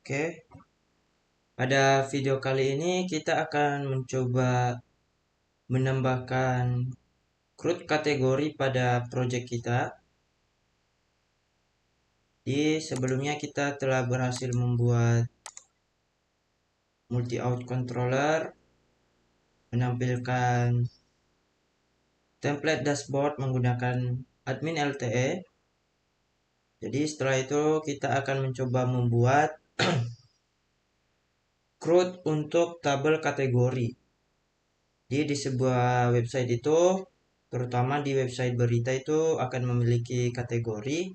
Oke, pada video kali ini kita akan mencoba menambahkan CRUD kategori pada project kita. Di sebelumnya kita telah berhasil membuat multi out controller, menampilkan template dashboard menggunakan admin LTE. Jadi setelah itu kita akan mencoba membuat CRUD untuk tabel kategori. Jadi di sebuah website itu, terutama di website berita itu akan memiliki kategori.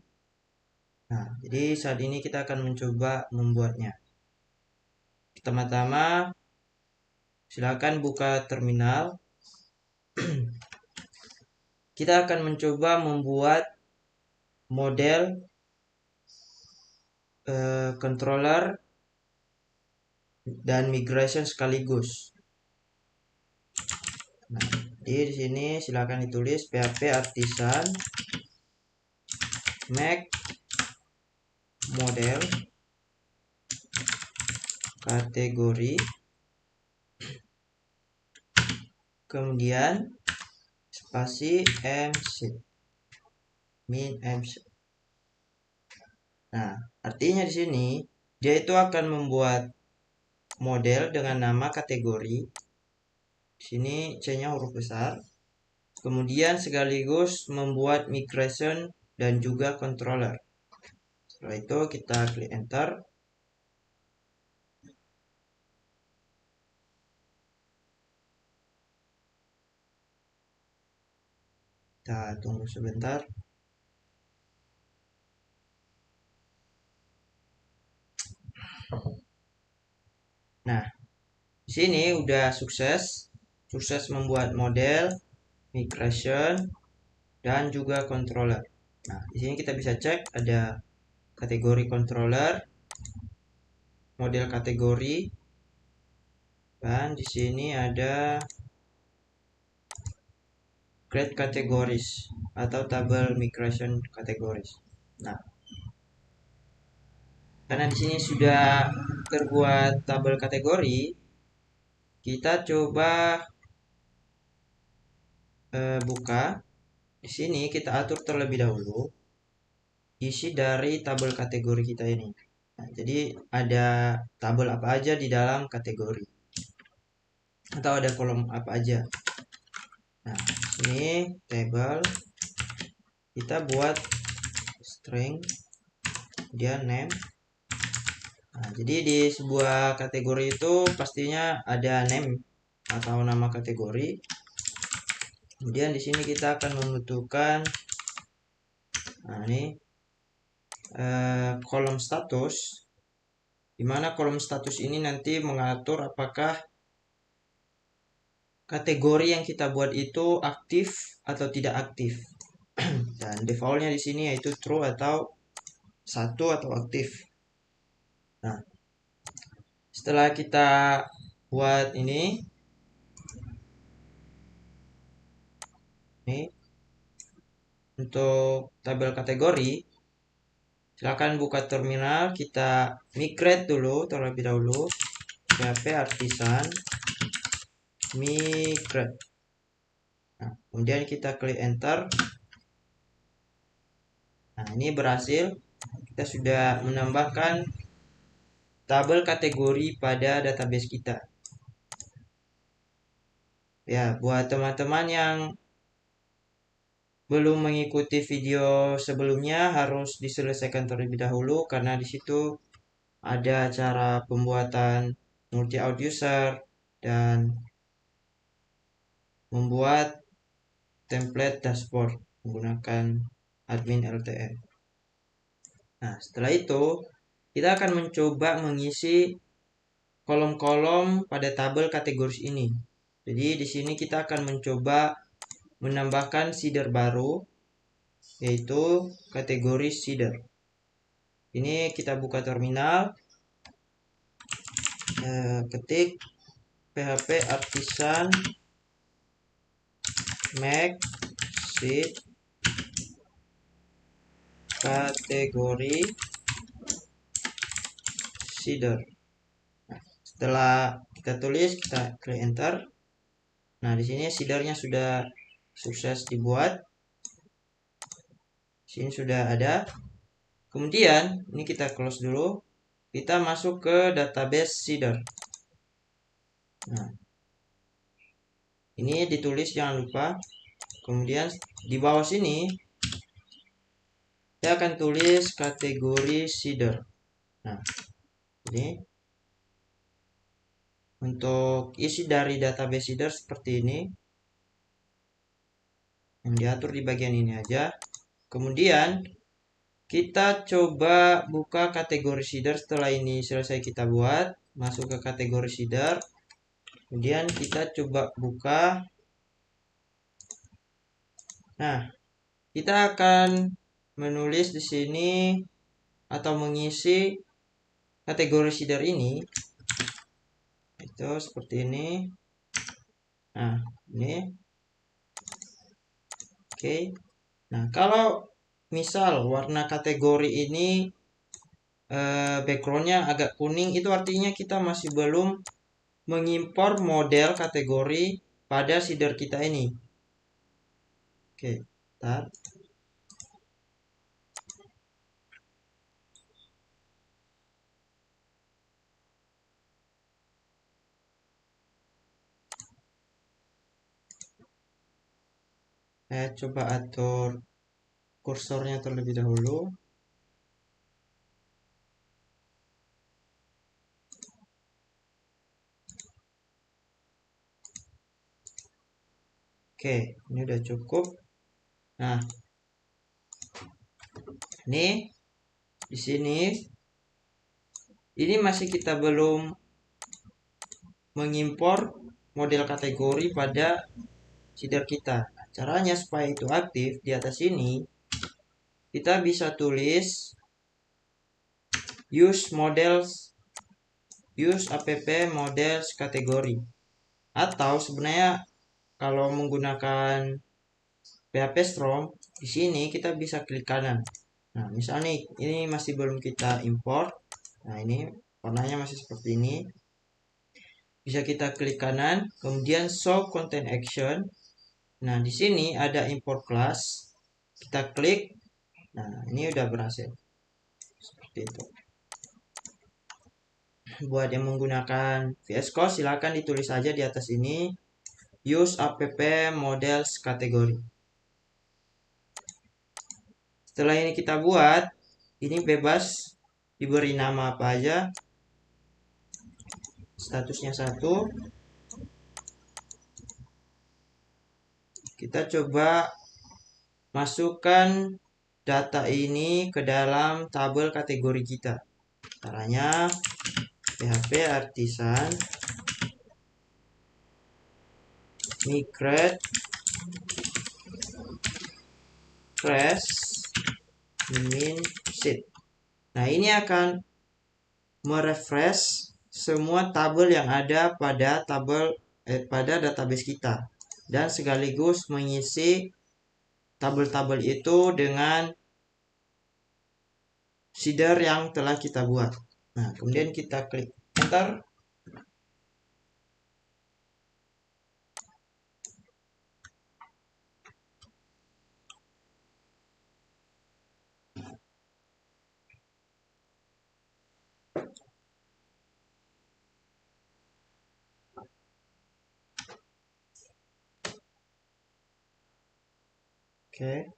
Nah, jadi saat ini kita akan mencoba membuatnya. Pertama-tama, silakan buka terminal. Kita akan mencoba membuat model controller dan migration sekaligus. Nah, di sini silakan ditulis PHP Artisan make model kategori, kemudian spasi MC min MC. Nah, artinya di sini dia itu akan membuat model dengan nama kategori. Di sini C-nya huruf besar. Kemudian sekaligus membuat migration dan juga controller. Setelah itu kita klik enter. Kita tunggu sebentar. Nah, di sini udah sukses membuat model, migration, dan juga controller. Nah, di sini kita bisa cek ada kategori controller, model kategori, dan di sini ada create categories atau tabel migration categories. Nah, karena di sini sudah terbuat tabel kategori, kita coba buka. Di sini kita atur terlebih dahulu isi dari tabel kategori kita ini. Nah, jadi ada tabel apa aja di dalam kategori atau ada kolom apa aja. Nah, sini table kita buat string dia name. Nah, jadi di sebuah kategori itu pastinya ada name atau nama kategori. Kemudian di sini kita akan membutuhkan kolom status, di mana kolom status ini nanti mengatur apakah kategori yang kita buat itu aktif atau tidak aktif. Dan defaultnya di sini yaitu true atau satu atau aktif. Nah, setelah kita buat ini untuk tabel kategori, silakan buka terminal, kita migrate dulu terlebih dahulu PHP Artisan migrate. Nah, kemudian kita klik enter. Nah, ini berhasil. Kita sudah menambahkan tabel kategori pada database kita. Ya, buat teman-teman yang belum mengikuti video sebelumnya harus diselesaikan terlebih dahulu karena di situ ada cara pembuatan multi out user dan membuat template dashboard menggunakan admin LTE. Nah, setelah itu kita akan mencoba mengisi kolom-kolom pada tabel kategori ini. Jadi di sini kita akan mencoba menambahkan seeder baru yaitu kategori seeder. Ini kita buka terminal, ketik PHP Artisan make seed kategori seeder. Nah, setelah kita tulis, kita klik enter. Nah, di sini seedernya sudah sukses dibuat. Sini sudah ada. Kemudian ini kita close dulu. Kita masuk ke database seeder. Nah, ini ditulis jangan lupa. Kemudian di bawah sini saya akan tulis kategori seeder. Nah, ini untuk isi dari database seeder seperti ini. Yang diatur di bagian ini aja. Kemudian kita coba buka kategori seeder. Setelah ini selesai kita buat, masuk ke kategori seeder. Kemudian kita coba buka. Nah, kita akan menulis di sini atau mengisi kategori seeder ini. Itu seperti ini. Nah, ini. Oke. Nah, kalau misal warna kategori ini backgroundnya agak kuning, itu artinya kita masih belum mengimpor model kategori pada seeder kita ini. Oke, tab. Saya coba atur kursornya terlebih dahulu. Oke, ini udah cukup. Nah, ini di sini ini masih kita belum mengimpor model kategori pada seeder kita. Nah, caranya supaya itu aktif, di atas ini kita bisa tulis use app models kategori. Atau sebenarnya kalau menggunakan PHP Storm, di sini kita bisa klik kanan. Nah, misalnya ini masih belum kita import. Nah, ini warnanya masih seperti ini. Bisa kita klik kanan, kemudian show content action. Nah, di sini ada import class. Kita klik. Nah, ini udah berhasil. Seperti itu. Buat yang menggunakan VS Code, silakan ditulis saja di atas ini use app models kategori. Setelah ini kita buat, ini bebas diberi nama apa aja. Statusnya 1. Kita coba masukkan data ini ke dalam tabel kategori kita. Caranya PHP artisan migrate crash min sheet. Nah, ini akan merefresh semua tabel yang ada pada database kita dan sekaligus mengisi tabel-tabel itu dengan seeder yang telah kita buat. Nah, kemudian kita klik enter. Oke.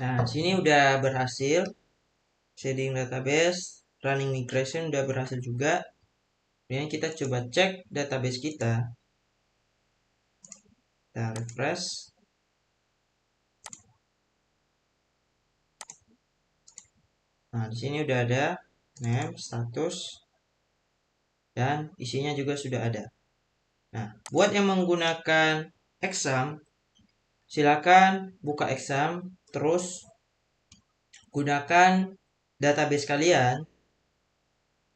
Nah, sini udah berhasil. Shading database, running migration udah berhasil juga. Kemudian kita coba cek database kita. Kita refresh. Nah, di sini udah ada name, status, dan isinya juga sudah ada. Nah, buat yang menggunakan exam, silakan buka exam, terus gunakan database kalian.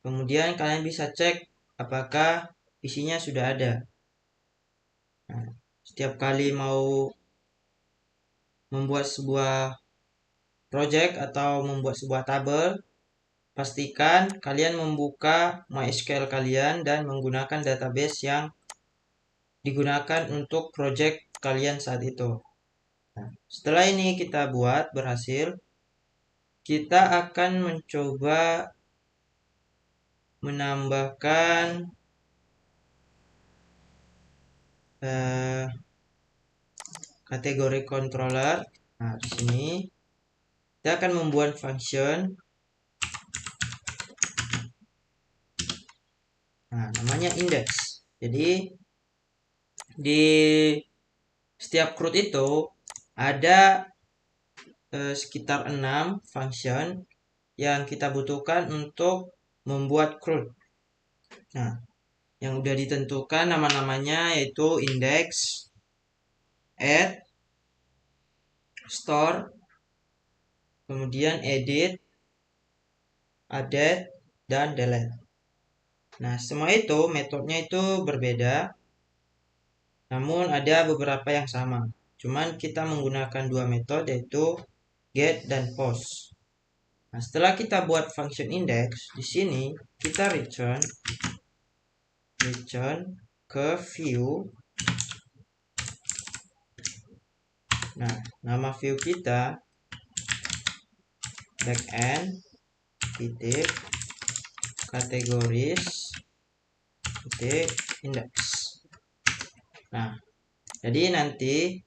Kemudian kalian bisa cek apakah isinya sudah ada. Nah, setiap kali mau membuat sebuah project atau membuat sebuah tabel, pastikan kalian membuka MySQL kalian dan menggunakan database yang digunakan untuk project kalian saat itu. Nah, setelah ini kita buat berhasil, kita akan mencoba menambahkan kategori controller. Nah, di sini kita akan membuat function. Nah, namanya index. Jadi di setiap CRUD itu ada sekitar 6 function yang kita butuhkan untuk membuat CRUD. Nah, yang udah ditentukan nama-namanya yaitu index, add, store, kemudian edit, update, dan delete. Nah, semua itu metodenya itu berbeda, namun ada beberapa yang sama. Cuman kita menggunakan dua metode yaitu get dan post. Nah, setelah kita buat function index, di sini kita return ke view. Nah, nama view kita backend titik kategoris titik index. Nah, jadi nanti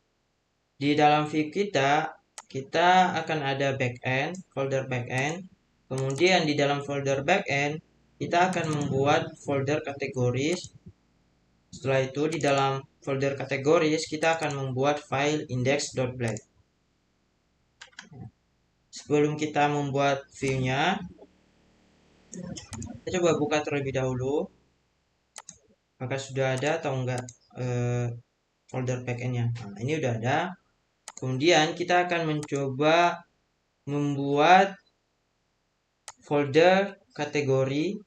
di dalam view kita akan ada backend, folder backend. Kemudian di dalam folder backend kita akan membuat folder kategoris. Setelah itu di dalam folder kategoris kita akan membuat file index.blade. Sebelum kita membuat view-nya, kita coba buka terlebih dahulu apakah sudah ada atau enggak folder backend-nya. Nah, ini udah ada. Kemudian kita akan mencoba membuat folder kategori,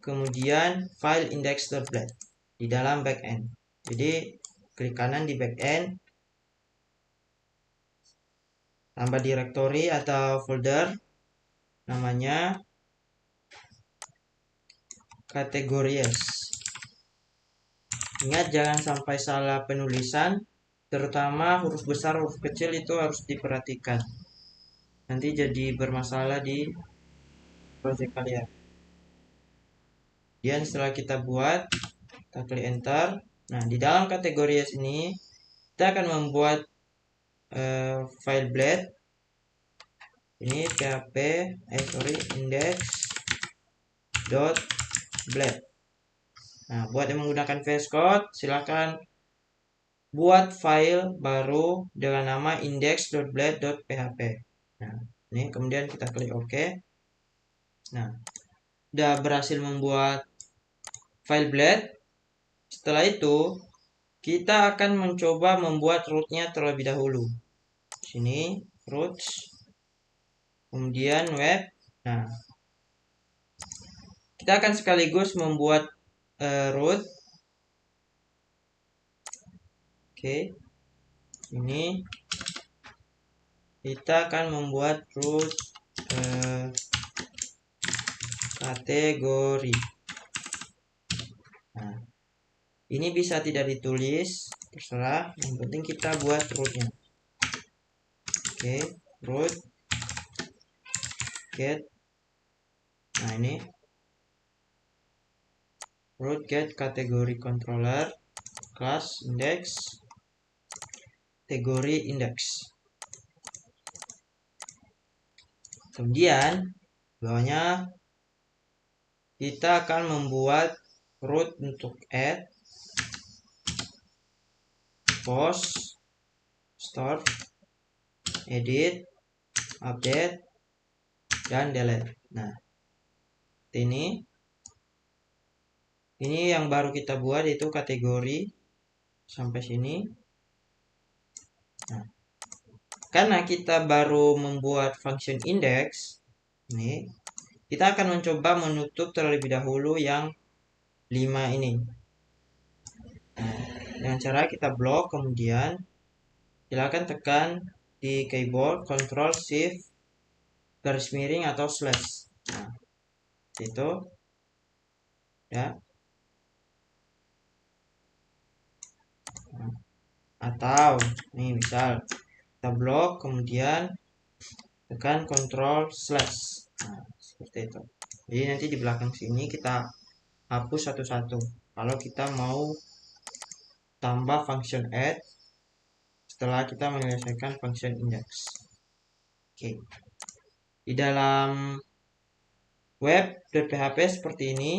kemudian file index.blade di dalam backend. Jadi klik kanan di backend, tambah directory atau folder, namanya kategories. Ingat jangan sampai salah penulisan, terutama huruf besar huruf kecil itu harus diperhatikan. Nanti jadi bermasalah di project kalian. Dan setelah kita buat, kita klik enter. Nah, di dalam kategori ini kita akan membuat file blade. Ini php index.blade. Nah, buat yang menggunakan VS Code, silakan buat file baru dengan nama index.blade.php. Nah, ini kemudian kita klik OK. Nah, sudah berhasil membuat file blade. Setelah itu, kita akan mencoba membuat root-nya terlebih dahulu. Sini, roots, kemudian web. Nah, kita akan sekaligus membuat root. Oke, ini kita akan membuat root kategori. Nah, ini bisa tidak ditulis, terserah. Yang penting kita buat rootnya. Oke, root get. Nah, ini root get kategori controller class index kategori index. Kemudian bawahnya kita akan membuat root untuk add, post, store, edit, update, dan delete. Nah, ini yang baru kita buat yaitu kategori sampai sini. Nah, karena kita baru membuat function index, ini kita akan mencoba menutup terlebih dahulu yang 5 ini. Nah, dengan cara kita blok, kemudian silakan tekan di keyboard Ctrl Shift garis miring atau slash. Nah, itu ya. Atau nih misal kita blok kemudian tekan Ctrl slash. Nah, seperti itu. Jadi nanti di belakang sini kita hapus satu-satu kalau kita mau tambah function add setelah kita menyelesaikan function index. Oke. Di dalam web.php seperti ini.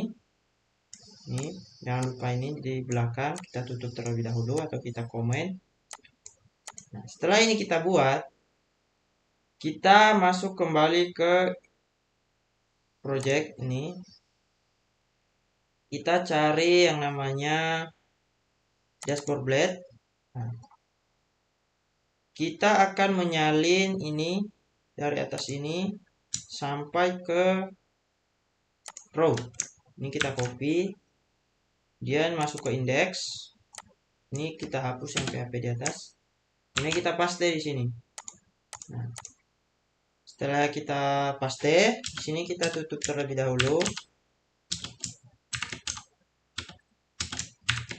Ini jangan lupa ini di belakang kita tutup terlebih dahulu atau kita komen. Nah, setelah ini kita buat, kita masuk kembali ke project ini. Kita cari yang namanya dashboard blade. Nah, kita akan menyalin ini dari atas ini sampai ke row. Ini kita copy, kemudian masuk ke index. Ini kita hapus yang PHP di atas. Ini kita paste di sini. Nah, setelah kita paste, di sini kita tutup terlebih dahulu.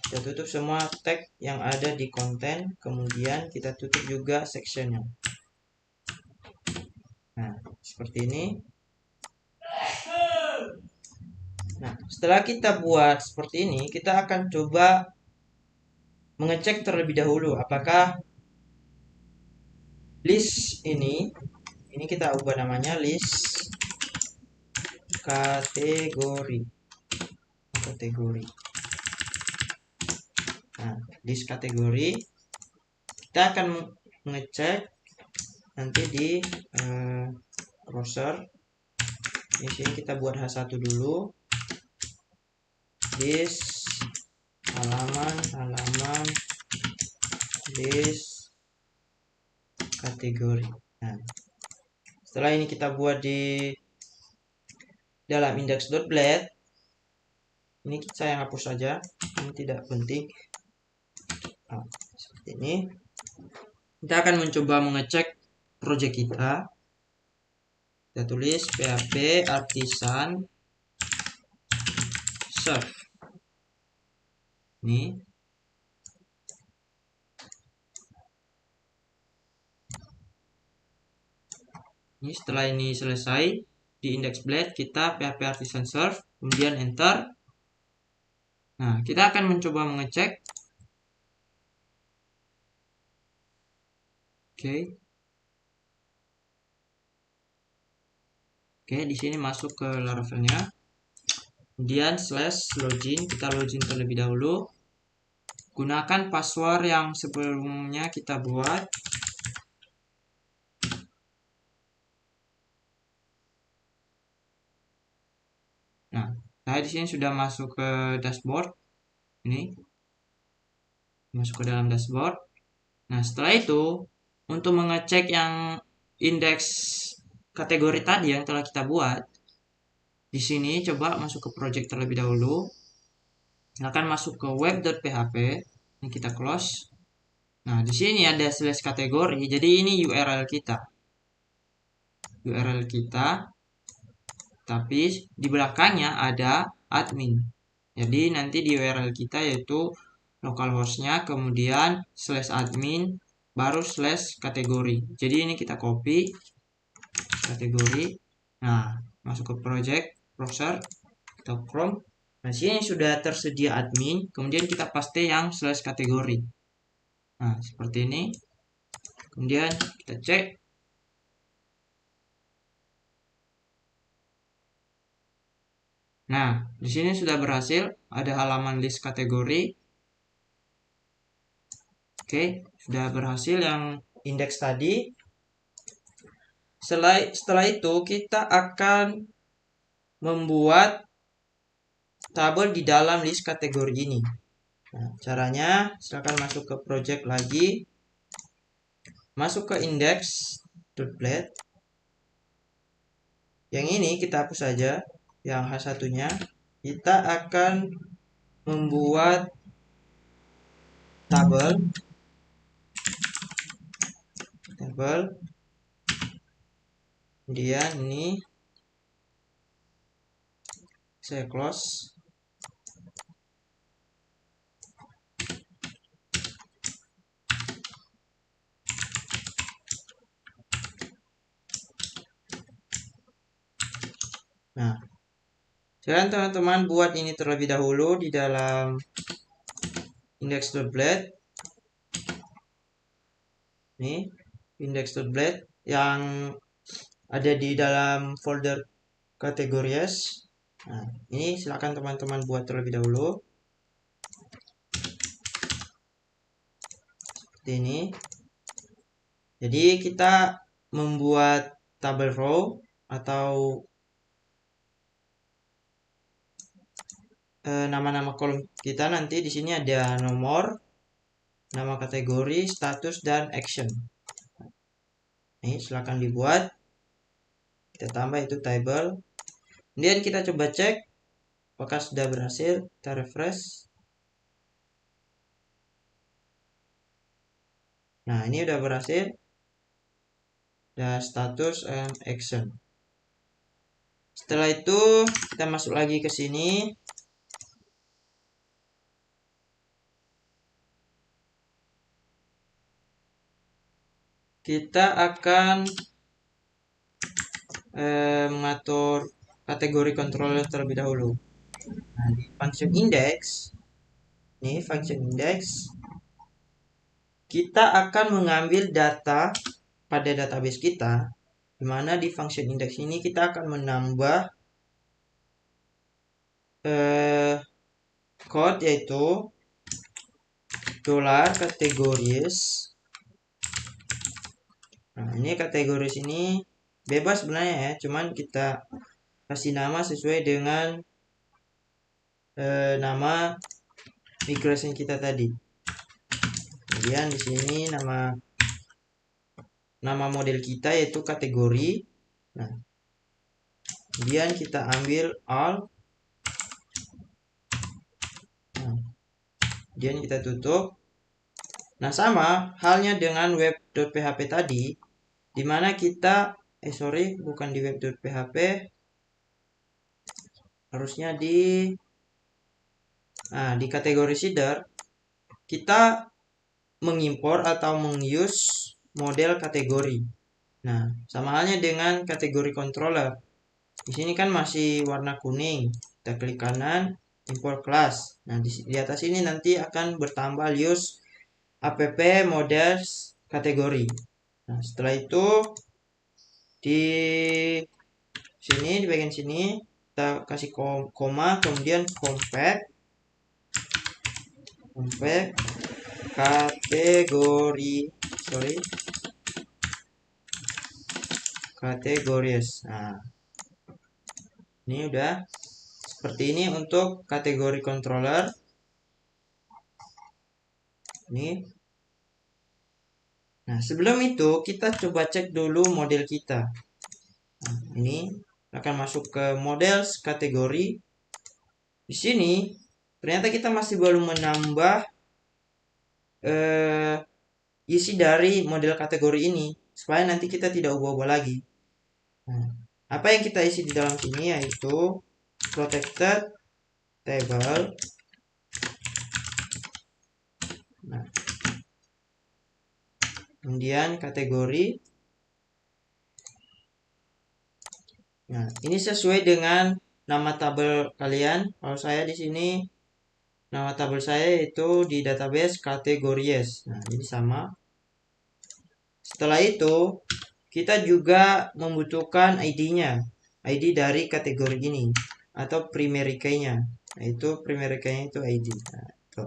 Kita tutup semua tag yang ada di konten, kemudian kita tutup juga sectionnya. Nah, seperti ini. Nah, setelah kita buat seperti ini, kita akan coba mengecek terlebih dahulu apakah list ini kita ubah namanya list kategori. Nah, list kategori kita akan mengecek nanti di browser. Di sini kita buat H1 dulu. List halaman list kategori. Nah, setelah ini kita buat di dalam index.blade. Ini saya hapus saja, ini tidak penting. Nah, seperti ini. Kita akan mencoba mengecek project kita. Kita tulis php artisan serve. Ini. Ini setelah ini selesai di index.blade kita php artisan serve, kemudian enter. Nah, kita akan mencoba mengecek. Oke, di sini masuk ke Laravelnya. Kemudian /login, kita login terlebih dahulu. Gunakan password yang sebelumnya kita buat. Nah, saya di sini sudah masuk ke dashboard. Ini masuk ke dalam dashboard. Nah, setelah itu untuk mengecek yang indeks kategori tadi yang telah kita buat, di sini coba masuk ke project terlebih dahulu. Akan masuk ke web.php. Ini kita close. Nah, di sini ada slash kategori. Jadi ini URL kita. Tapi di belakangnya ada admin. Jadi nanti di URL kita yaitu localhostnya, kemudian /admin, baru /kategori. Jadi ini kita copy kategori. Nah, masuk ke project browser atau Chrome. Nah, sini sudah tersedia admin, kemudian kita paste yang /kategori. Nah, seperti ini. Kemudian kita cek. Nah, di sini sudah berhasil, ada halaman list kategori. Oke, sudah berhasil yang indeks tadi. Setelah itu kita akan membuat tabel di dalam list kategori ini. Nah, caranya silakan masuk ke project lagi. Masuk ke index.blade. Yang ini kita hapus saja, yang H1-nya. Kita akan membuat tabel. Kemudian ini Saya close. Nah, sekarang teman-teman buat ini terlebih dahulu di dalam index.blade. Nih, index.blade yang ada di dalam folder kategories. Nah, ini silakan teman-teman buat terlebih dahulu. Seperti ini. Jadi kita membuat tabel row atau nama-nama kolom kita nanti di sini ada nomor, nama kategori, status, dan action. Ini silakan dibuat. Kita tambah itu table. Kemudian kita coba cek apakah sudah berhasil. Kita refresh. Nah, ini udah berhasil. Dan status and action. Setelah itu kita masuk lagi ke sini. Kita akan mengatur kategori controller terlebih dahulu. Nah, di function index, ini function index, kita akan mengambil data pada database kita, di mana di function index ini kita akan menambah code yaitu $categories. Nah, ini kategoris ini bebas sebenarnya ya, cuman kita kasih nama sesuai dengan nama migration kita tadi. Kemudian di sini nama model kita yaitu kategori. Nah, kemudian kita ambil all. Nah, kemudian kita tutup. Nah, sama halnya dengan web.php tadi, di mana kita bukan di web.php, harusnya di kategori seeder kita mengimpor atau menguse model kategori. Nah, sama halnya dengan kategori controller. Di sini kan masih warna kuning. Kita klik kanan, import class. Nah, di atas ini nanti akan bertambah use app models kategori. Nah, setelah itu di sini di bagian sini kita kasih koma, kemudian compact kategories. Nah, ini udah seperti ini untuk kategori controller. Ini. Nah, sebelum itu kita coba cek dulu model kita. Nah, ini akan masuk ke models kategori. Di sini ternyata kita masih belum menambah isi dari model kategori ini supaya nanti kita tidak ubah-ubah lagi. Nah, apa yang kita isi di dalam sini yaitu protected table. Nah, kemudian kategori. Nah, ini sesuai dengan nama tabel kalian. Kalau saya di sini nama tabel saya itu di database kategories. Nah, ini sama. Setelah itu kita juga membutuhkan ID-nya, ID dari kategori ini atau primary key-nya. Nah, itu primary key-nya itu ID. Nah, itu.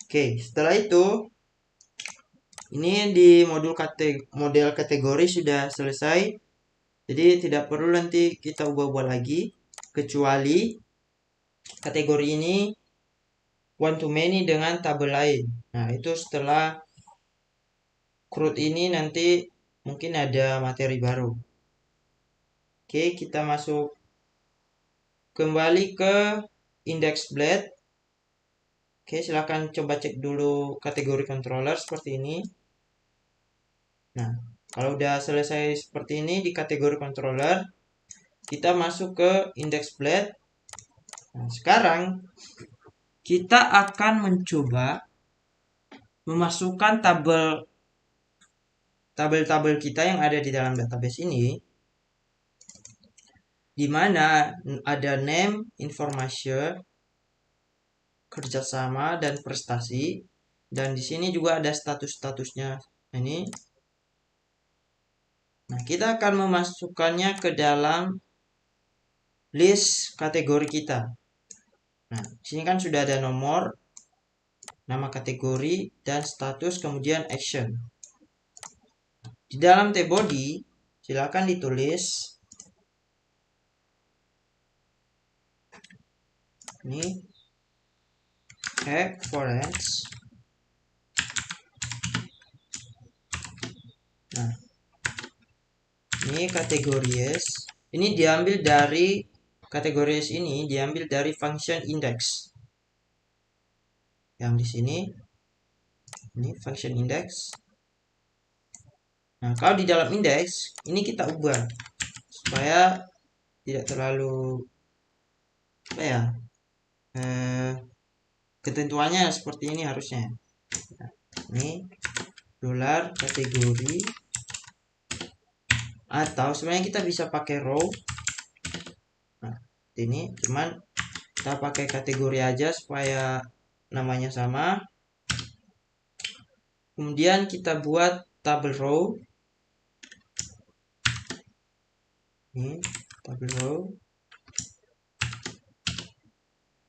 Oke, setelah itu ini di model kategori sudah selesai. Jadi tidak perlu nanti kita ubah-ubah lagi, kecuali kategori ini one to many dengan tabel lain. Nah, itu setelah CRUD ini nanti mungkin ada materi baru. Oke, kita masuk kembali ke index.blade. Oke, silahkan coba cek dulu kategori controller seperti ini. Nah, kalau udah selesai seperti ini di kategori controller, kita masuk ke index.blade. Nah, sekarang kita akan mencoba memasukkan tabel-tabel kita yang ada di dalam database ini, di mana ada name, information, kerjasama, dan prestasi. Dan di sini juga ada status-statusnya ini. Nah, kita akan memasukkannya ke dalam list kategori kita. Nah, di sini kan sudah ada nomor, nama kategori, dan status, kemudian action. Di dalam tbody, silakan ditulis ini hack forex. Nah, ini kategories. Ini diambil dari kategories ini diambil dari function index. Yang di sini ini function index. Nah, kalau di dalam index ini kita ubah supaya tidak terlalu apa ya, ketentuannya seperti ini harusnya. Nah, ini dolar kategori, atau sebenarnya kita bisa pakai row. Nah, ini cuman kita pakai kategori aja supaya namanya sama. Kemudian kita buat tabel row. Ini tabel row.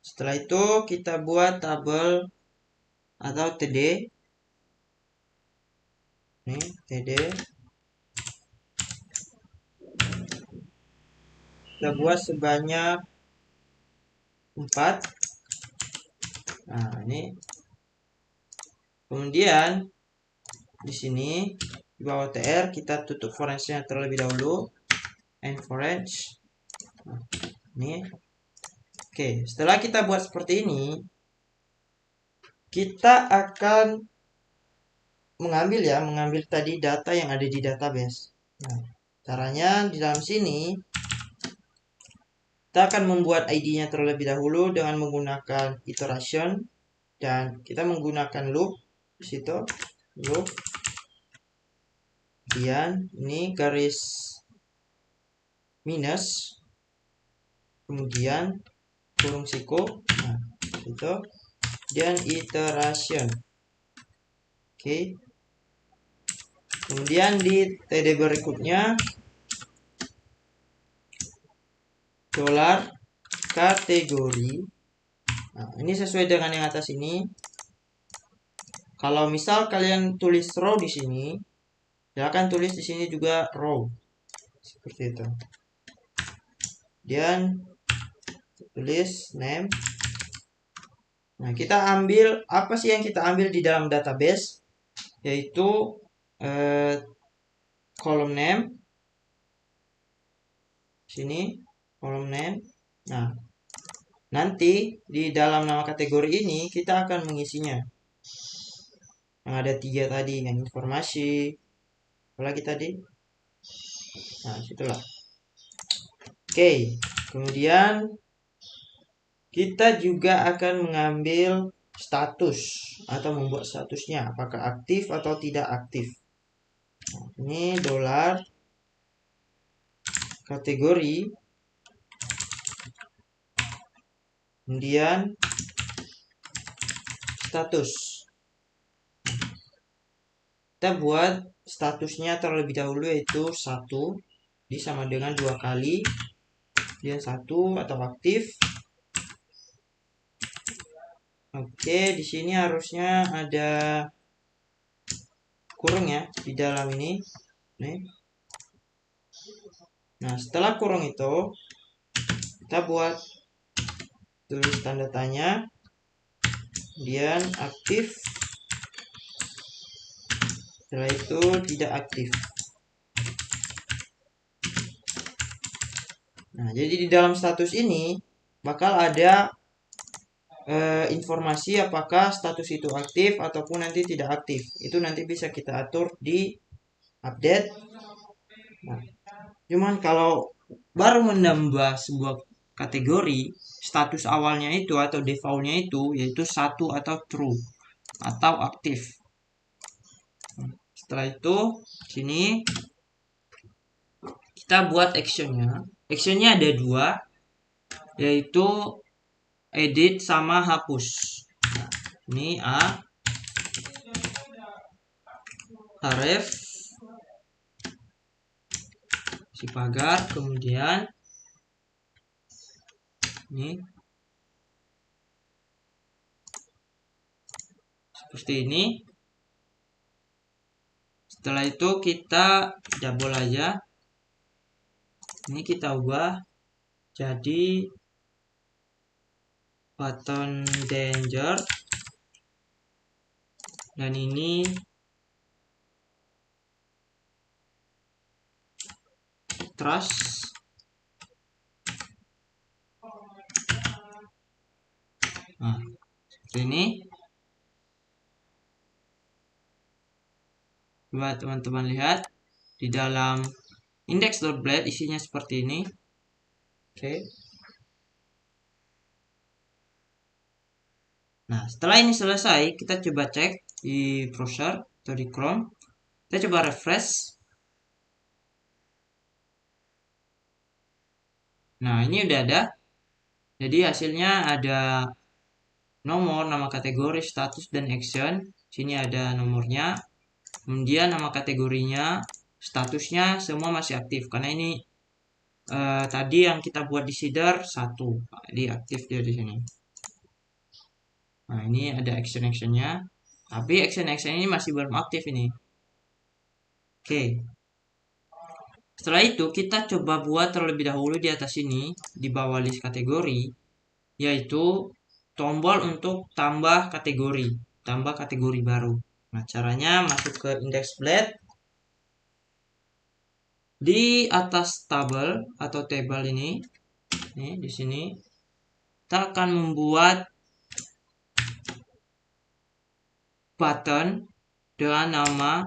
Setelah itu kita buat tabel atau td. Ini td. Kita buat sebanyak 4. Nah, ini. Kemudian di sini di bawah tr kita tutup forex-nya terlebih dahulu. And forex. Nah, ini. Oke, setelah kita buat seperti ini, kita akan mengambil tadi data yang ada di database. Nah, caranya di dalam sini kita akan membuat ID-nya terlebih dahulu dengan menggunakan iteration, dan kita menggunakan loop di situ, loop. Kemudian ini garis minus, kemudian kurung siku, nah itu, dan iteration. Oke. Kemudian di td berikutnya dolar kategori. Nah, ini sesuai dengan yang atas ini. Kalau misal kalian tulis row di sini, silakan tulis di sini juga row. Seperti itu. Dan tulis name. Nah, kita ambil apa sih yang kita ambil di dalam database? Yaitu kolom name. Sini kolom name. Nah, nanti di dalam nama kategori ini kita akan mengisinya. Yang ada 3 tadi, yang informasi, apalagi tadi. Nah, situlah. Oke, kemudian kita juga akan mengambil status atau membuat statusnya, apakah aktif atau tidak aktif. Nah, ini dolar kategori, kemudian status. Kita buat statusnya terlebih dahulu, yaitu 1 sama dengan 2 kali, kemudian 1 atau aktif. Oke, di sini harusnya ada kurung ya di dalam ini. Nih. Nah, setelah kurung itu kita buat tulis tanda tanya, kemudian aktif, setelah itu tidak aktif. Nah, jadi di dalam status ini bakal ada informasi apakah status itu aktif ataupun nanti tidak aktif. Itu nanti bisa kita atur di update. Nah, cuman kalau baru menambah sebuah kategori, status awalnya itu atau defaultnya itu yaitu 1 atau true atau aktif. Setelah itu sini kita buat actionnya. Actionnya ada dua, yaitu edit sama hapus. Nah, ini href si pagar, kemudian ini seperti ini. Setelah itu kita double aja, ini kita ubah jadi button danger, dan ini trust. Nah, seperti ini. Coba teman-teman lihat di dalam index.blade isinya seperti ini. Oke. Nah, setelah ini selesai, kita coba cek di browser atau di Chrome. Kita coba refresh. Nah, ini udah ada. Jadi hasilnya ada nomor, nama kategori, status, dan action. Sini ada nomornya. Kemudian nama kategorinya, statusnya semua masih aktif karena ini tadi yang kita buat di seeder 1. Jadi aktif dia di sini. Nah, ini ada action-actionnya. Tapi action-action ini masih belum aktif ini. Oke. Setelah itu kita coba buat terlebih dahulu di atas ini, di bawah list kategori, yaitu tombol untuk tambah kategori baru. Nah, caranya masuk ke index.blade. Di atas tabel atau table ini, di sini kita akan membuat button dengan nama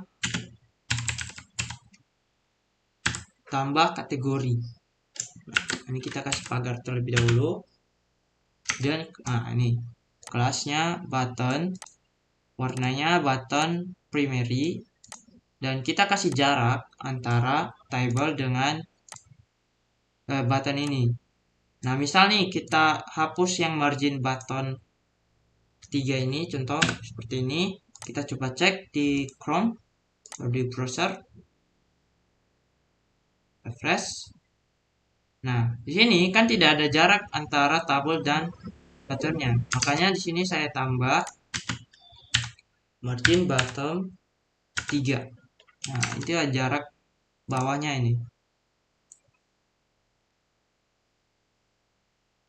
tambah kategori. Nah, ini kita kasih pagar terlebih dahulu, dan ini kelasnya button, warnanya button primary, dan kita kasih jarak antara table dengan button ini. Nah, misal nih kita hapus yang margin button 3 ini, contoh seperti ini. Kita coba cek di Chrome atau di browser, refresh. Nah, di sini kan tidak ada jarak antara tabel dan buttonnya. Makanya di sini saya tambah margin bottom 3. Nah, itu jarak bawahnya ini.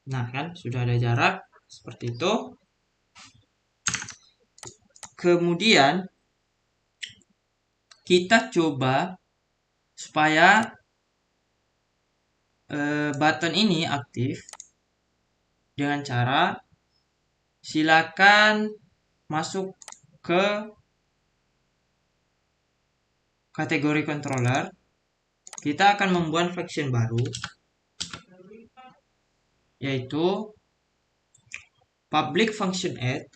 Nah, kan sudah ada jarak seperti itu. Kemudian kita coba supaya button ini aktif dengan cara silakan masuk ke kategori controller. Kita akan membuat function baru, yaitu public function add.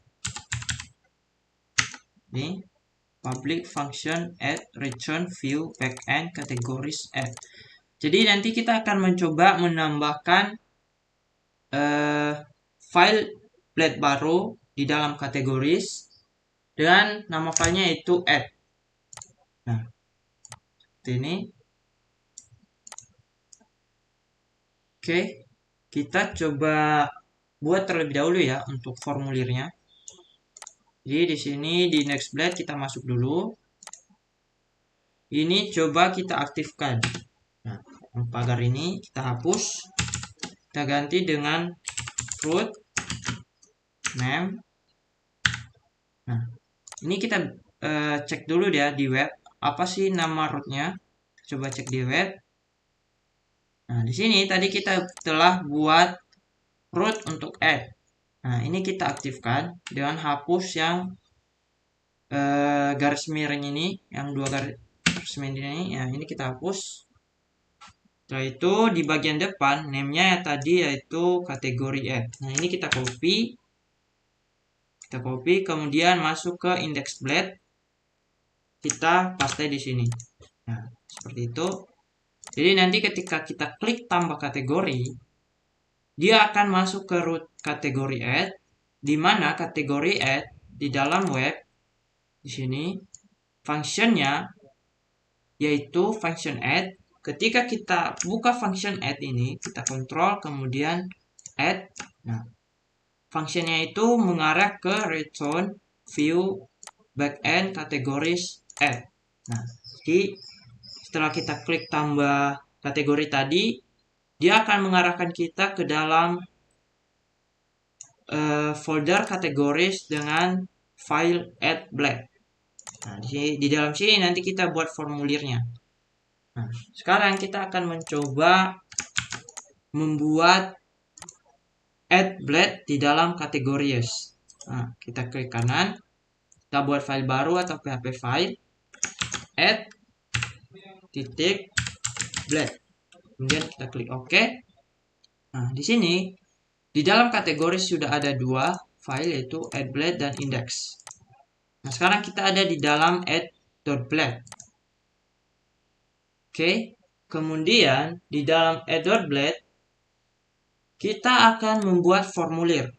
Ini public function add return view backend categories add. Jadi nanti kita akan mencoba menambahkan file blade baru di dalam kategoris dengan nama filenya itu add. Nah, seperti ini. Oke, kita coba buat terlebih dahulu ya untuk formulirnya. Jadi di sini di index.blade kita masuk dulu. Ini coba kita aktifkan. Nah, pagar ini kita hapus. Kita ganti dengan root name. Nah, ini kita cek dulu ya di web. Apa sih nama rootnya? Coba cek di web. Nah, di sini tadi kita telah buat root untuk add. Nah, ini kita aktifkan dengan hapus yang garis miring ini, yang 2 garis miring ini. Ya, ini kita hapus. Setelah itu di bagian depan name-nya tadi yaitu kategori add. Nah, ini kita copy, kemudian masuk ke index blade, kita paste di sini. Nah, seperti itu. Jadi nanti ketika kita klik tambah kategori, dia akan masuk ke root kategori add, di mana kategori add di dalam web di sini functionnya yaitu function add. Ketika kita buka function add ini, kita kontrol kemudian add. Nah, functionnya itu mengarah ke return view backend categories add. Nah, jadi setelah kita klik tambah kategori tadi, dia akan mengarahkan kita ke dalam folder categories dengan file add blade. Nah, di dalam sini nanti kita buat formulirnya. Nah, sekarang kita akan mencoba membuat add blade di dalam categories. Nah, kita klik kanan, kita buat file baru atau PHP file, add titik blade. Kemudian kita klik OK. Nah, di sini di dalam kategori sudah ada dua file yaitu add.blade dan index. Nah, sekarang kita ada di dalam add.blade. Oke, kemudian di dalam add.blade kita akan membuat formulir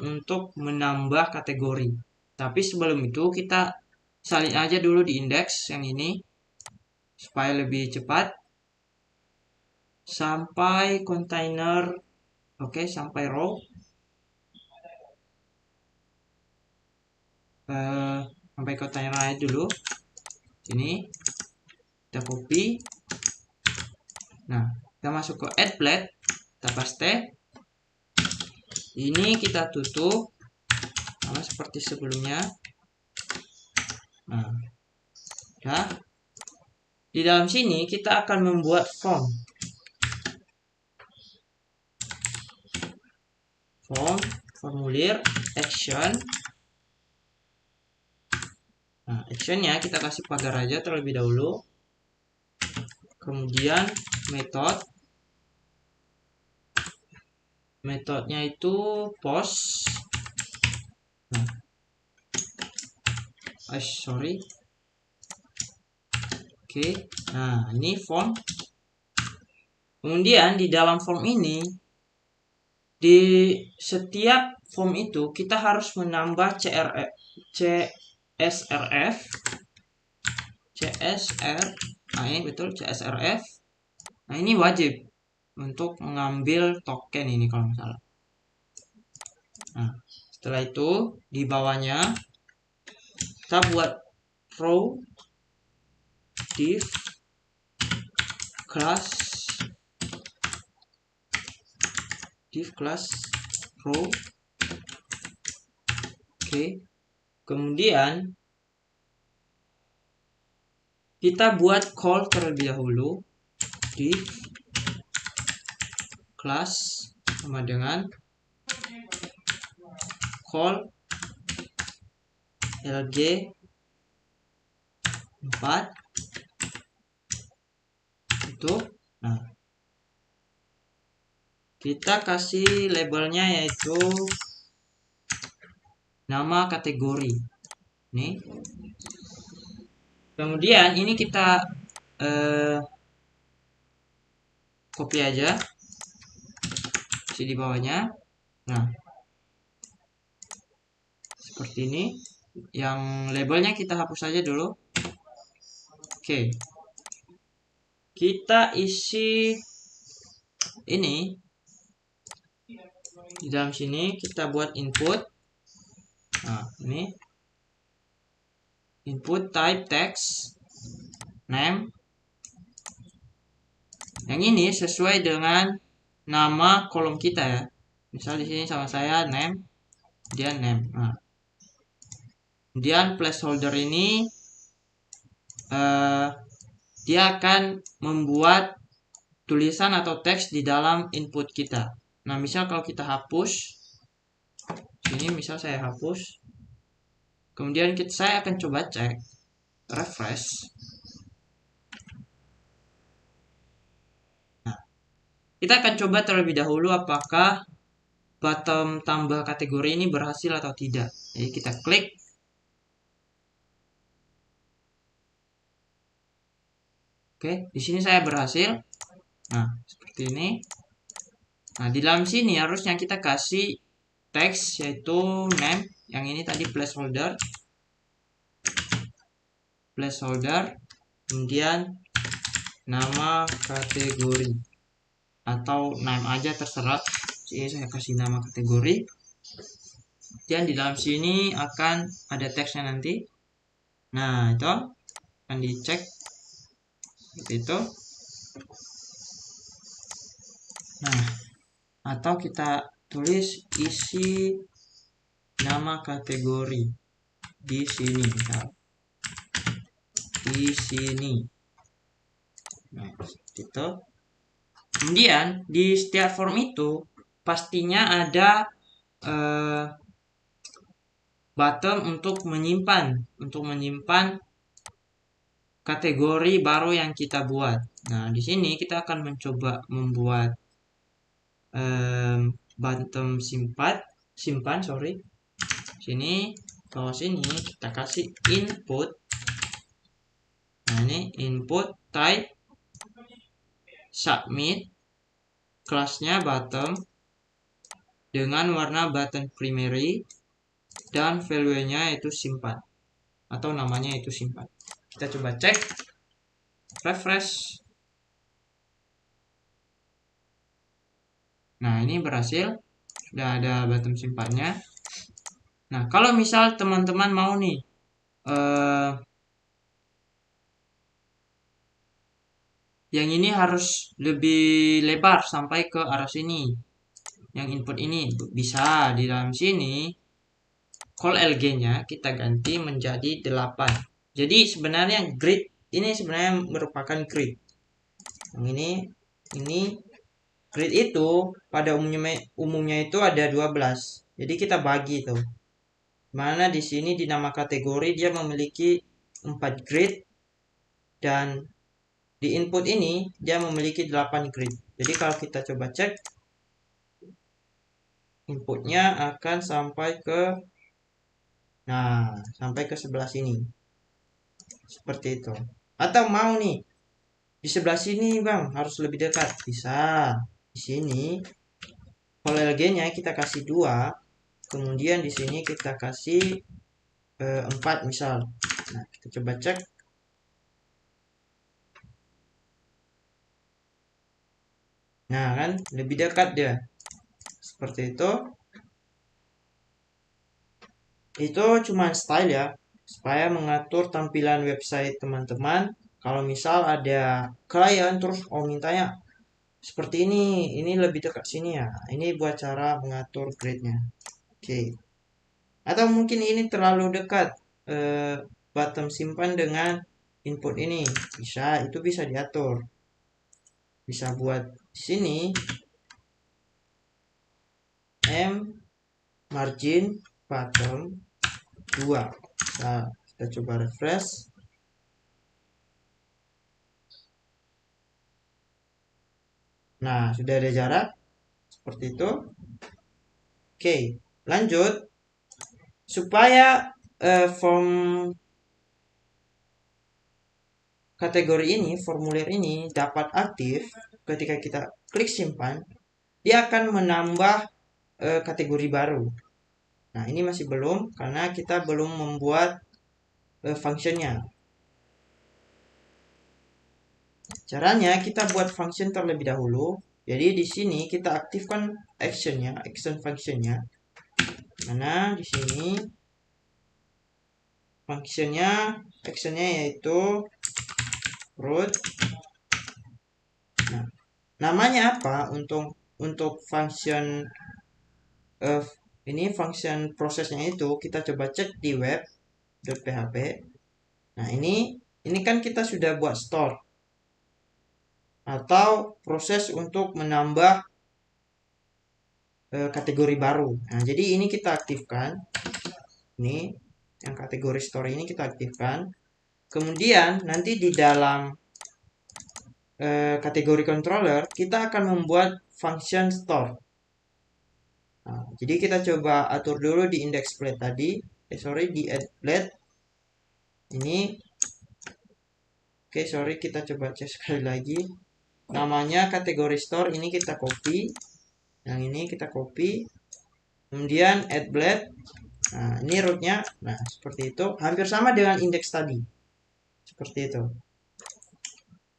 untuk menambah kategori. Tapi sebelum itu kita salin aja dulu di index yang ini supaya lebih cepat sampai container. Oke, sampai row. Sampai container aja dulu. Sini kita copy. Nah, kita masuk ke add blade, kita paste. Ini kita tutup sama seperti sebelumnya. Nah, ya. Di dalam sini kita akan membuat formulir action. Nah, actionnya kita kasih pagar aja terlebih dahulu. Kemudian metodenya itu post. Nah, sorry. Oke, nah ini form. Kemudian di dalam form ini, di setiap form itu kita harus menambah CSRF. Nah ini betul CSRF. Nah ini wajib untuk mengambil token ini kalau misalnya. Nah, setelah itu di bawahnya kita buat row div class row. Oke, kemudian kita buat call terlebih dahulu div class sama dengan call lg 4 itu. Nah, kita kasih labelnya yaitu nama kategori nih. Kemudian ini kita copy aja di bawahnya. Nah, seperti ini. Yang labelnya kita hapus aja dulu. Oke, kita isi ini di dalam sini. Kita buat input. Nah, ini input type text name. Yang ini sesuai dengan nama kolom kita ya. Misal di sini sama saya name, dia name. Nah, kemudian placeholder ini dia akan membuat tulisan atau teks di dalam input kita. Nah, misal kalau kita hapus ini, misal saya hapus, kemudian saya akan coba cek refresh. kita akan coba terlebih dahulu apakah bottom tambah kategori ini berhasil atau tidak. Jadi kita klik. Oke, di sini saya berhasil. Nah, seperti ini. Nah, di dalam sini harusnya kita kasih teks yaitu name. Yang ini tadi placeholder. Kemudian nama kategori atau name aja terserah. Jadi saya kasih nama kategori. Dan di dalam sini akan ada teksnya nanti. Nah, itu akan dicek seperti itu. Nah, atau kita tulis isi nama kategori di sini, misal di sini. Nah, seperti itu. Kemudian di setiap form itu pastinya ada button untuk menyimpan kategori baru yang kita buat. Nah, di sini kita akan mencoba membuat button simpan. Sini bawah sini kita kasih input. Nah, ini input type submit, kelasnya button dengan warna button primary dan value-nya itu simpan atau namanya itu simpan. Kita coba cek, refresh. Nah, ini berhasil, sudah ada button simpannya. Nah, kalau misal teman-teman mau nih yang ini harus lebih lebar sampai ke arah sini, yang input ini bisa di dalam sini call lg-nya kita ganti menjadi 8. Jadi sebenarnya grid ini sebenarnya merupakan grid. Yang ini grid itu pada umumnya itu ada 12. Jadi kita bagi tuh. Mana di sini di nama kategori dia memiliki 4 grid dan di input ini dia memiliki 8 grid. Jadi kalau kita coba cek, inputnya akan sampai ke sebelah sini. Seperti itu. Atau mau nih di sebelah sini, Bang, harus lebih dekat. Bisa. Di sini lg-nya kita kasih 2. Kemudian di sini kita kasih 4 misal. Nah, kita coba cek. Nah, kan lebih dekat dia. Seperti itu. Itu cuma style ya, supaya mengatur tampilan website teman-teman. Kalau misal ada klien terus mintanya seperti ini lebih dekat sini ya. Ini buat cara mengatur grid-nya. Oke. Atau mungkin ini terlalu dekat button simpan dengan input ini. Itu bisa diatur. Bisa buat sini margin bottom 2. Nah, kita coba refresh. Nah, sudah ada jarak seperti itu. Oke, lanjut. Supaya form kategori ini, formulir ini dapat aktif ketika kita klik simpan, dia akan menambah kategori baru. Nah, ini masih belum karena kita belum membuat functionnya. Caranya kita buat function terlebih dahulu. Jadi di sini kita aktifkan action functionnya. Mana di sini actionnya yaitu root. Nah, namanya apa untuk function ini function prosesnya itu kita coba cek di web.php. Nah, ini kan kita sudah buat store atau proses untuk menambah kategori baru. Nah, jadi ini kita aktifkan. Ini yang kategori store ini kita aktifkan. Kemudian nanti di dalam kategori controller, kita akan membuat function store. Nah, jadi kita coba atur dulu di index plate tadi, di add plate ini. Oke, sorry, kita coba cek sekali lagi. Namanya kategori store ini kita copy, yang ini kita copy, kemudian add blade. Nah, ini rootnya. Nah, seperti itu, hampir sama dengan index tadi, seperti itu.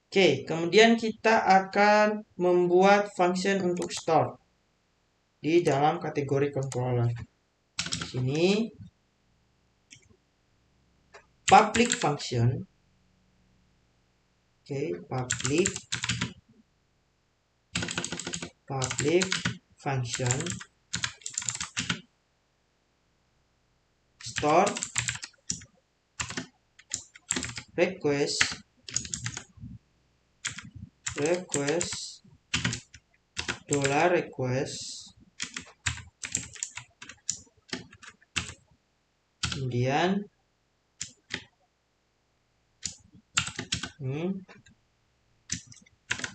Oke, kemudian kita akan membuat function untuk store di dalam kategori controller. Sini public function. Oke, public function store request $request, kemudian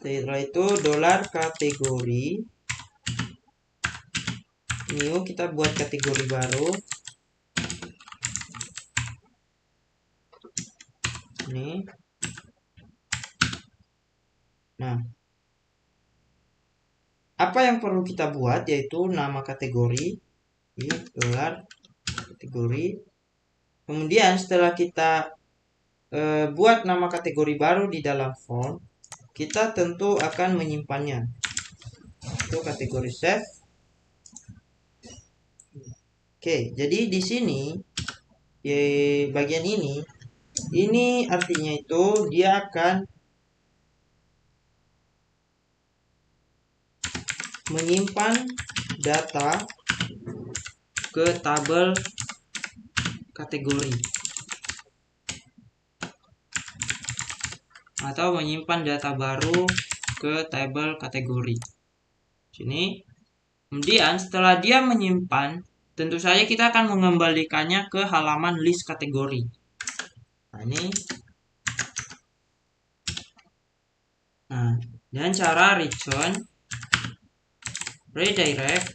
setelah itu $kategori new, kita buat kategori baru ini. Nah, apa yang perlu kita buat yaitu nama kategori ini $kategori. Kemudian setelah kita buat nama kategori baru di dalam form, kita tentu akan menyimpannya. Itu kategori save. Oke, jadi di sini di bagian ini artinya itu dia akan menyimpan data ke tabel kategori atau menyimpan data baru ke tabel kategori. Sini. Kemudian setelah dia menyimpan, tentu saja kita akan mengembalikannya ke halaman list kategori. Nah, ini. Nah, dengan cara return redirect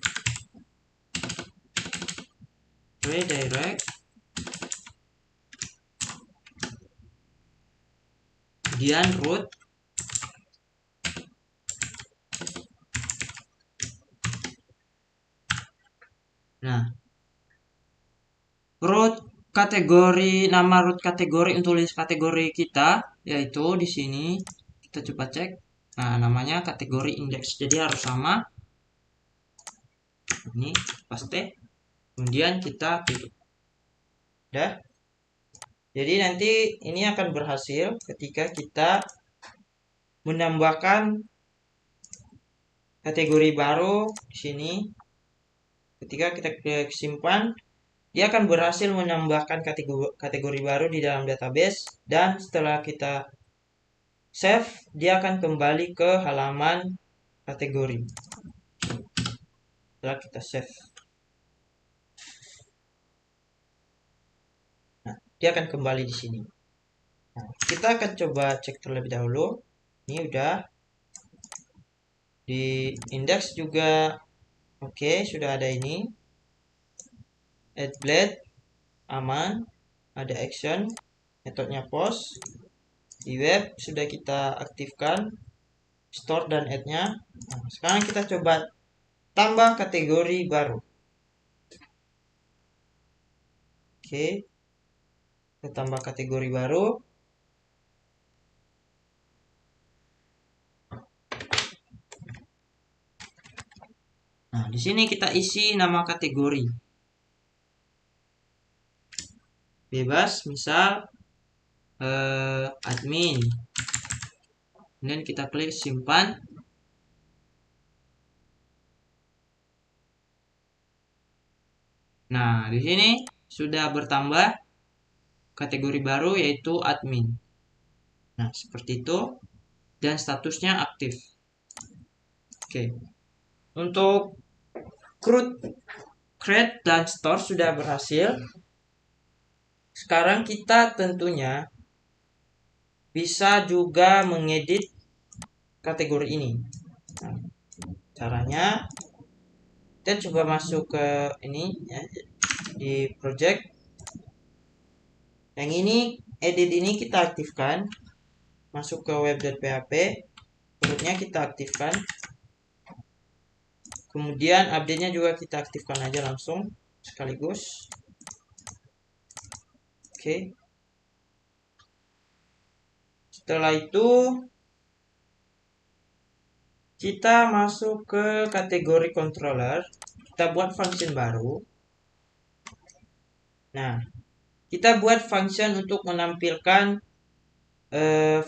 kemudian root. Nah, root kategori, nama root kategori untuk list kategori kita yaitu di sini kita coba cek. Nah, namanya kategori index, jadi harus sama. Ini paste, kemudian kita tutup. Udah. Jadi nanti ini akan berhasil ketika kita menambahkan kategori baru di sini. Ketika kita klik simpan, dia akan berhasil menambahkan kategori baru di dalam database, dan setelah kita save, dia akan kembali ke halaman kategori. Setelah kita save, nah, dia akan kembali di sini. Nah, kita akan coba cek terlebih dahulu. Ini udah di index juga. Oke, sudah ada ini. Add blade aman, ada action, metodenya post. Di web sudah kita aktifkan store dan add-nya. Nah, sekarang kita coba tambah kategori baru. Oke, kita tambah kategori baru. Nah, di sini kita isi nama kategori bebas, misal admin. Kemudian kita klik simpan. Nah, di sini sudah bertambah kategori baru yaitu admin. Nah, seperti itu, dan statusnya aktif. Oke. Untuk create dan store sudah berhasil. Sekarang kita tentunya bisa juga mengedit kategori ini. Nah, caranya kita coba masuk ke ini ya, di project. Yang ini edit ini kita aktifkan, masuk ke web.php, berikutnya kita aktifkan, kemudian update-nya juga kita aktifkan aja langsung sekaligus. Oke. Setelah itu kita masuk ke kategori controller, kita buat function baru. Nah, kita buat function untuk menampilkan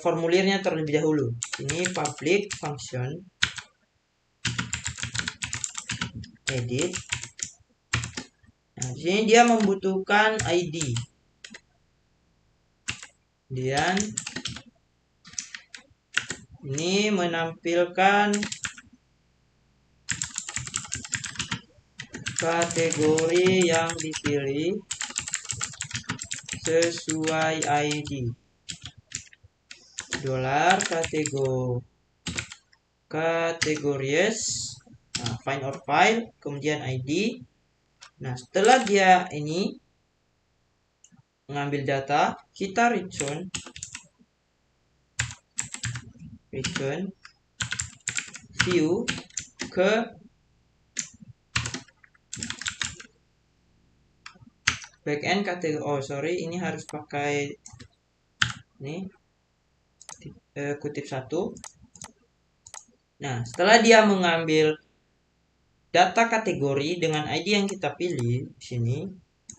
formulirnya terlebih dahulu. Ini public function edit. Nah, di sini dia membutuhkan ID. Kemudian ini menampilkan kategori yang dipilih sesuai ID. $categories, nah, find or file, kemudian ID. Nah, setelah dia ini mengambil data, kita return view ke backend kategori. Oh sorry, ini harus pakai ini kutip 1. Nah, setelah dia mengambil data kategori dengan ID yang kita pilih di sini,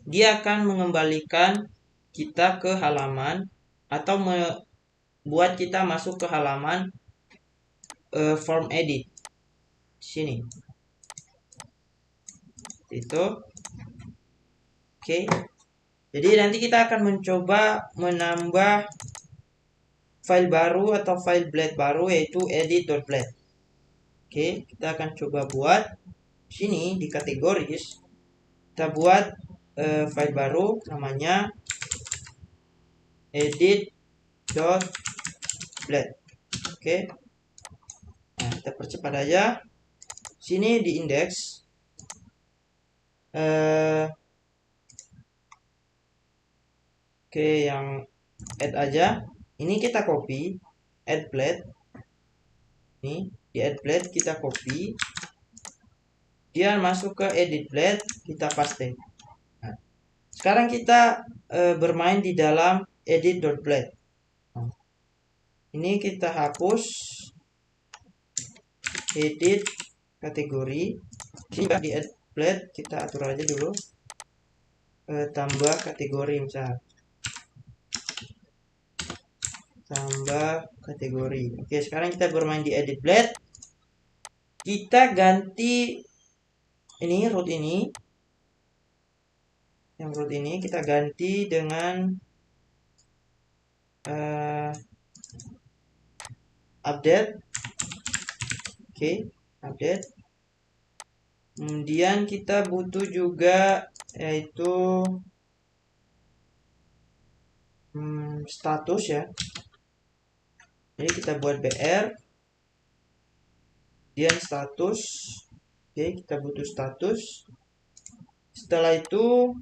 dia akan mengembalikan kita ke halaman atau membuat kita masuk ke halaman form edit di sini. Itu. Oke. Jadi nanti kita akan mencoba menambah file baru atau file blade baru, yaitu edit.blade. Oke, kita akan coba buat sini di kategoris. Kita buat file baru namanya edit.blade. Oke. Nah, kita percepat aja. Sini di index oke, yang add aja. Ini kita copy, add blade. Ini di add blade kita copy. Dia masuk ke edit blade, kita paste. Nah, sekarang kita bermain di dalam edit.blade. Nah, ini kita hapus edit kategori. Jika di add blade kita atur aja dulu. Tambah kategori misal. Tambah kategori. Oke, sekarang kita bermain di edit blade. Kita ganti ini root ini. Yang root ini kita ganti dengan update. Oke, update. Kemudian kita butuh juga yaitu status ya. Jadi kita buat br kemudian status. Oke, kita butuh status. Setelah itu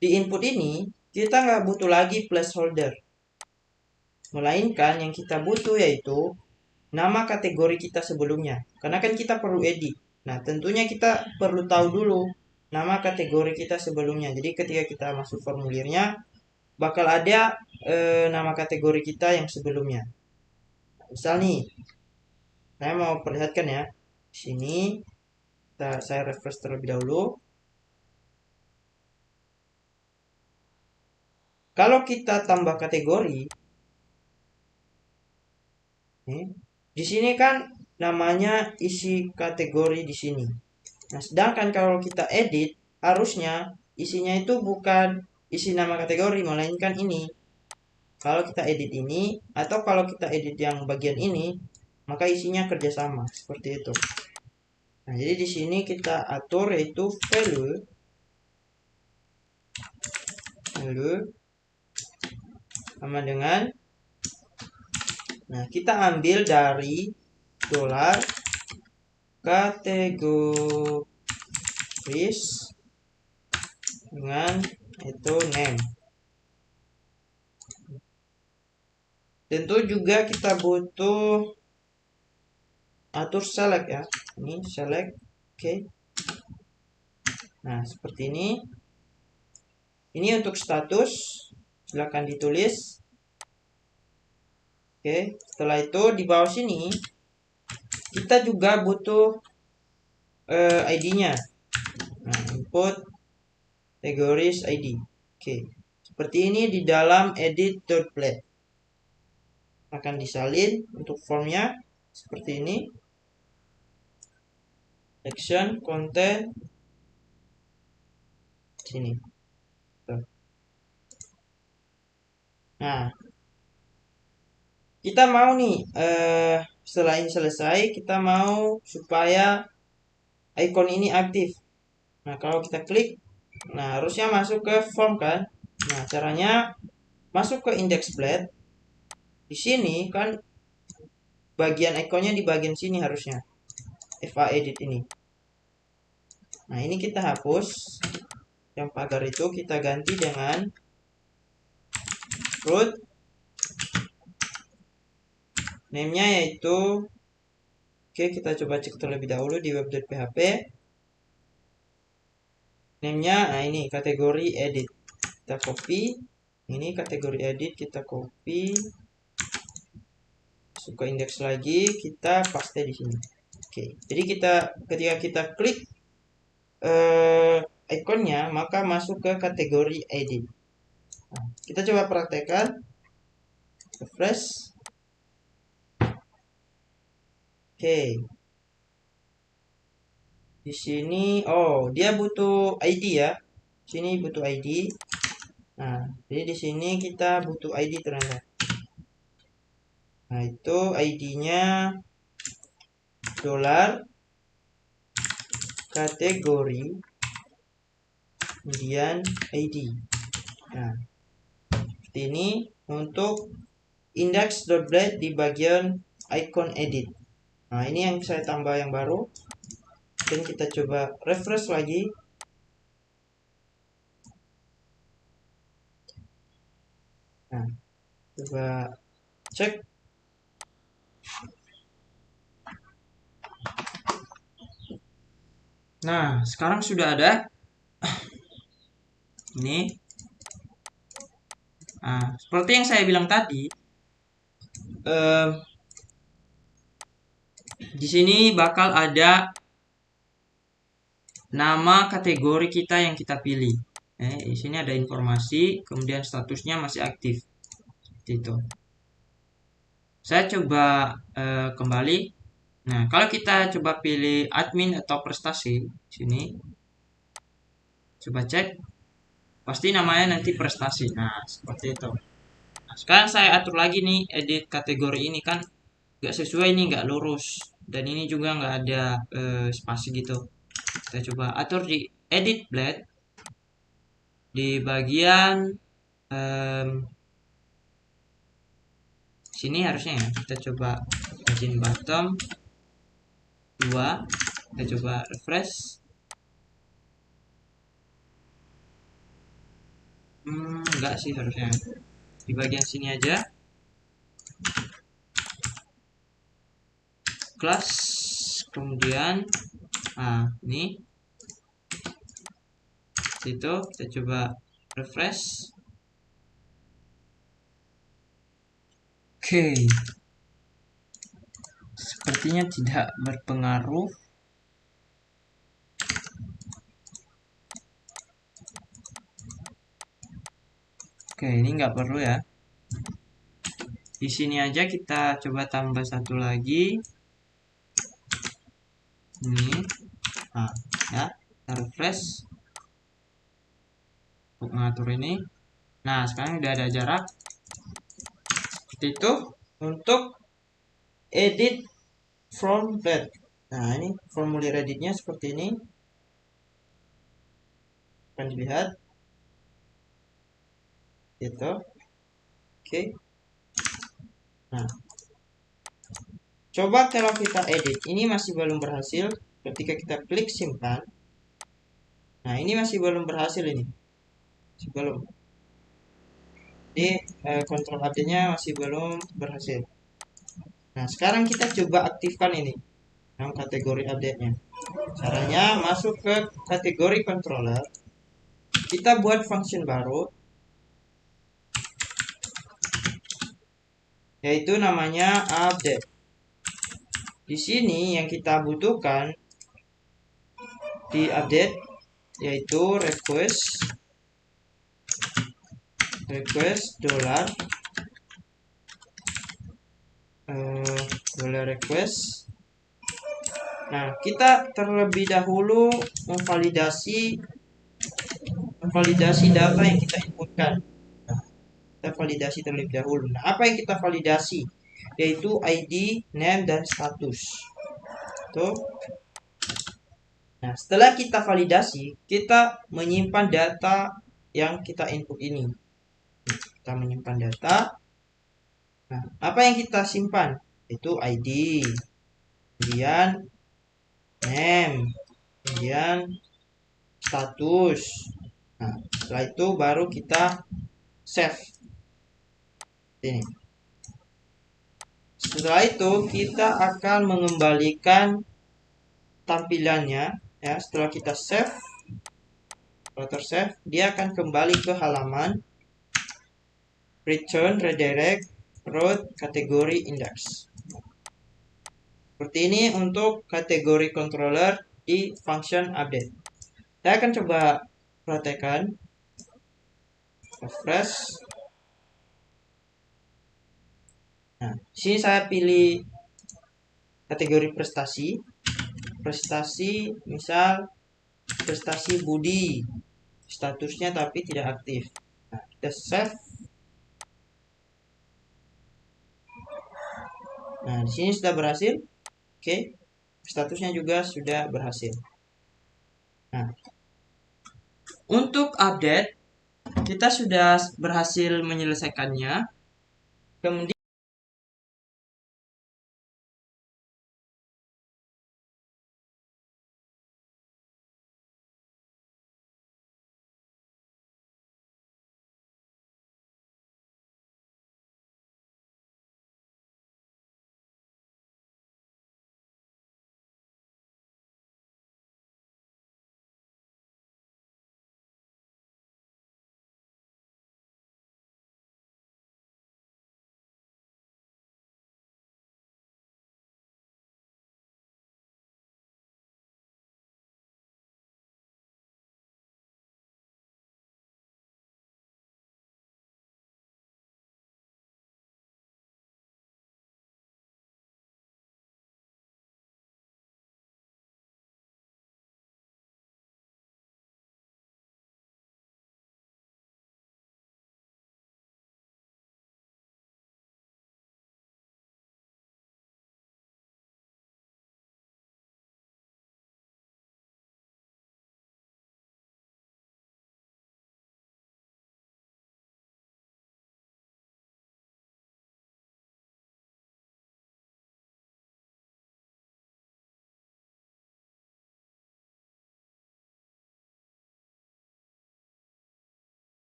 di input ini kita nggak butuh lagi placeholder, melainkan yang kita butuh yaitu nama kategori kita sebelumnya, karena kan kita perlu edit. Nah, tentunya kita perlu tahu dulu nama kategori kita sebelumnya. Jadi ketika kita masuk formulirnya bakal ada nama kategori kita yang sebelumnya. Misal nih, saya mau perlihatkan ya. Di sini saya refresh terlebih dahulu. Kalau kita tambah kategori, di sini kan namanya isi kategori di sini. Nah, sedangkan kalau kita edit, harusnya isinya itu bukan isi nama kategori, melainkan ini. Kalau kita edit ini, atau kalau kita edit yang bagian ini, maka isinya kerjasama seperti itu. Nah, jadi di sini kita atur yaitu value sama dengan Nah, kita ambil dari dolar kategoris dengan itu name. Tentu juga kita butuh atur select ya. Ini select, oke. Nah, seperti ini. Ini untuk status, silakan ditulis. Oke, setelah itu di bawah sini kita juga butuh ID-nya. Nah, input kategoris ID. Oke, seperti ini di dalam edit.plate. Akan disalin untuk formnya seperti ini. Action, content, sini. Nah, kita mau nih setelah ini selesai, kita mau supaya icon ini aktif. Nah, kalau kita klik, nah harusnya masuk ke form kan. Nah, caranya masuk ke index blade. Di sini kan bagian ikonnya di bagian sini harusnya. FA edit ini. Nah, ini kita hapus. Yang pagar itu kita ganti dengan root. Name-nya yaitu, oke, kita coba cek terlebih dahulu di web.php. Name-nya, nah ini kategori edit. Kita copy. Ini kategori edit, kita copy. Masuk ke index lagi, kita paste di sini. Oke, jadi ketika kita klik ikonnya, maka masuk ke kategori edit. Nah, kita coba praktekkan. Refresh. Oke. Di sini, oh, dia butuh ID ya. Sini butuh ID. Nah, jadi di sini kita butuh ID ternyata. Nah, itu ID-nya dolar kategori kemudian ID. Nah, seperti ini untuk index.blade di bagian icon edit. Nah, ini yang saya tambah yang baru. Dan kita coba refresh lagi. Nah, coba cek. Nah, sekarang sudah ada. Ini. Nah, seperti yang saya bilang tadi, di sini bakal ada nama kategori kita yang kita pilih. Di sini ada informasi, kemudian statusnya masih aktif. Seperti itu. Saya coba kembali. Nah, kalau kita coba pilih admin atau prestasi, sini, coba cek, pasti namanya nanti prestasi. Nah, seperti itu. Nah, sekarang saya atur lagi nih, edit kategori ini kan nggak sesuai nih, nggak lurus, dan ini juga nggak ada spasi gitu. Kita coba atur di edit blade di bagian sini harusnya ya. Kita coba margin bottom 2. Kita coba refresh. Enggak sih harusnya di bagian sini aja. Class, kemudian ini situ kita coba refresh. Oke, sepertinya tidak berpengaruh. Oke, ini nggak perlu ya. Di sini aja kita coba tambah satu lagi. Ini, ya, kita refresh untuk mengatur ini. Nah, sekarang udah ada jarak. Seperti itu untuk edit from blade. Nah, ini formulir editnya seperti ini. Akan dilihat. Gitu. Oke. Nah, Coba kalau kita edit, ini masih belum berhasil. Ketika kita klik simpan, nah ini masih belum berhasil ini, masih belum. Jadi kontrol update-nya masih belum berhasil. Nah sekarang kita coba aktifkan ini dalam kategori update-nya. Caranya masuk ke kategori controller, kita buat function baru, yaitu namanya update. Di sini yang kita butuhkan di update yaitu request dollar request. Nah, kita terlebih dahulu memvalidasi data yang kita inputkan. Kita validasi terlebih dahulu. Nah, apa yang kita validasi? Yaitu ID, name, dan status. Tuh. Nah, setelah kita validasi, kita menyimpan data yang kita input ini. Kita menyimpan data. Nah, apa yang kita simpan? Itu ID, kemudian name, kemudian status. Nah, setelah itu baru kita save. Ini. Setelah itu kita akan mengembalikan tampilannya ya. Setelah kita save, kalau tersave, dia akan kembali ke halaman return redirect root kategori index. Seperti ini untuk kategori controller di function update. Saya akan coba praktekkan. Refresh. Nah, sini saya pilih kategori prestasi. Prestasi, misal prestasi Budi. Statusnya tapi tidak aktif. Nah, kita save. Nah, di sini sudah berhasil. Oke. Statusnya juga sudah berhasil. Nah, untuk update kita sudah berhasil menyelesaikannya. Kemudian